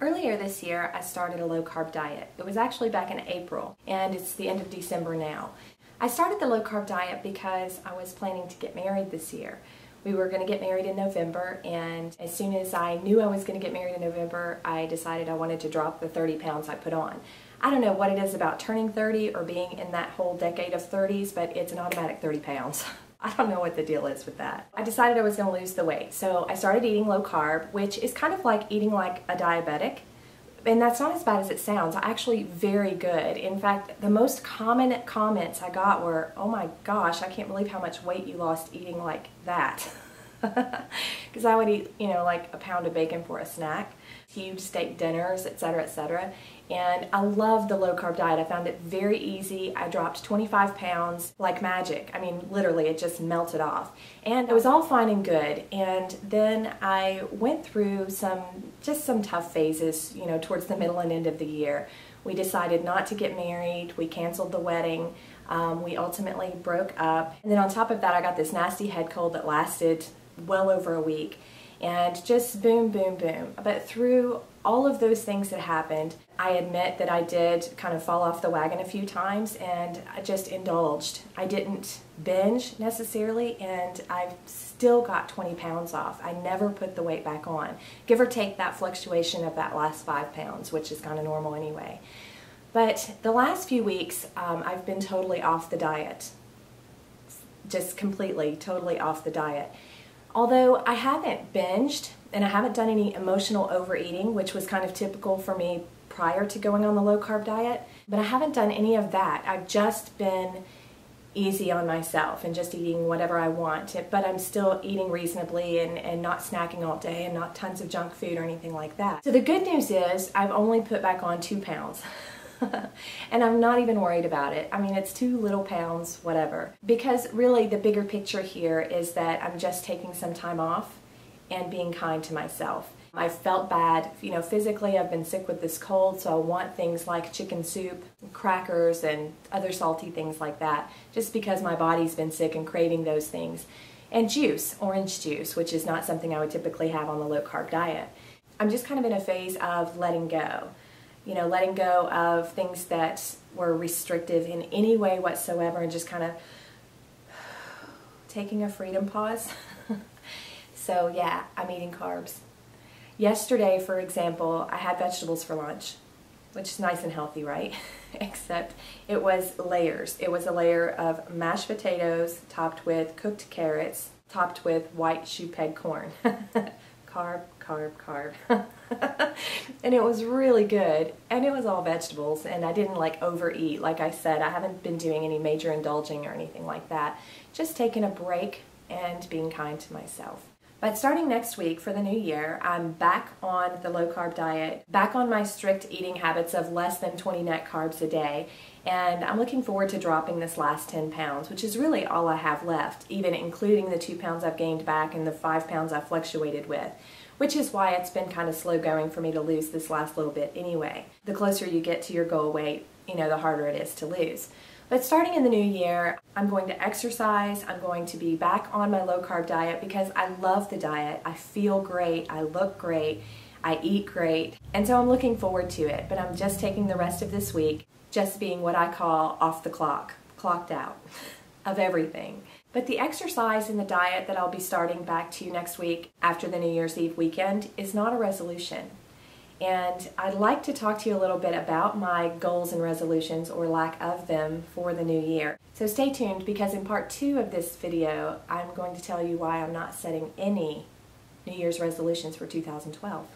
Earlier this year, I started a low-carb diet. It was actually back in April, and it's the end of December now. I started the low-carb diet because I was planning to get married this year. We were going to get married in November, and as soon as I knew I was going to get married in November, I decided I wanted to drop the 30 pounds I put on. I don't know what it is about turning 30 or being in that whole decade of 30s, but it's an automatic 30 pounds. I don't know what the deal is with that. I decided I was going to lose the weight, so I started eating low carb, which is kind of like eating like a diabetic. And that's not as bad as it sounds. Actually very good. In fact, the most common comments I got were, "Oh my gosh, I can't believe how much weight you lost eating like that." Because I would eat, like a pound of bacon for a snack, huge steak dinners, etc., etc. And I love the low carb diet. I found it very easy. I dropped 25 pounds like magic. I mean, literally, it just melted off. And it was all fine and good. And then I went through some tough phases, towards the middle and end of the year. We decided not to get married. We canceled the wedding. We ultimately broke up. And then on top of that, I got this nasty head cold that lasted well over a week. And just boom, boom, boom. But through all of those things that happened, I admit that I did kind of fall off the wagon a few times, and I just indulged. I didn't binge necessarily, and I've still got 20 pounds off. I never put the weight back on. Give or take that fluctuation of that last 5 pounds, which is kind of normal anyway. But the last few weeks, I've been totally off the diet. Just completely, totally off the diet. Although I haven't binged and I haven't done any emotional overeating, which was kind of typical for me prior to going on the low carb diet, but I haven't done any of that. I've just been easy on myself and just eating whatever I want, but I'm still eating reasonably and not snacking all day and not tons of junk food or anything like that. So the good news is I've only put back on 2 pounds. And I'm not even worried about it. I mean, it's 2 little pounds, whatever. Because really the bigger picture here is that I'm just taking some time off and being kind to myself. I felt bad, physically I've been sick with this cold, so I want things like chicken soup, crackers, and other salty things like that, just because my body's been sick and craving those things. And juice, orange juice, which is not something I would typically have on the low carb diet. I'm just kind of in a phase of letting go. Letting go of things that were restrictive in any way whatsoever and just kind of taking a freedom pause. So yeah, I'm eating carbs. Yesterday, for example, I had vegetables for lunch, which is nice and healthy, right? Except it was layers. It was a layer of mashed potatoes topped with cooked carrots, topped with white choux peg corn. Carb, carb, carb. And it was really good, and it was all vegetables, and I didn't overeat. Like I said, I haven't been doing any major indulging or anything like that. Just taking a break and being kind to myself. But starting next week for the new year, I'm back on the low carb diet, back on my strict eating habits of less than 20 net carbs a day, and I'm looking forward to dropping this last 10 pounds, which is really all I have left, even including the 2 pounds I've gained back and the 5 pounds I've fluctuated with, which is why it's been kind of slow going for me to lose this last little bit anyway. The closer you get to your goal weight, the harder it is to lose. But starting in the new year, I'm going to exercise. I'm going to be back on my low carb diet because I love the diet. I feel great. I look great. I eat great. And so I'm looking forward to it. But I'm just taking the rest of this week just being what I call off the clock, clocked out of everything. But the exercise and the diet that I'll be starting back to next week after the New Year's Eve weekend is not a resolution. And I'd like to talk to you a little bit about my goals and resolutions, or lack of them, for the new year. So stay tuned, because in part 2 of this video, I'm going to tell you why I'm not setting any New Year's resolutions for 2012.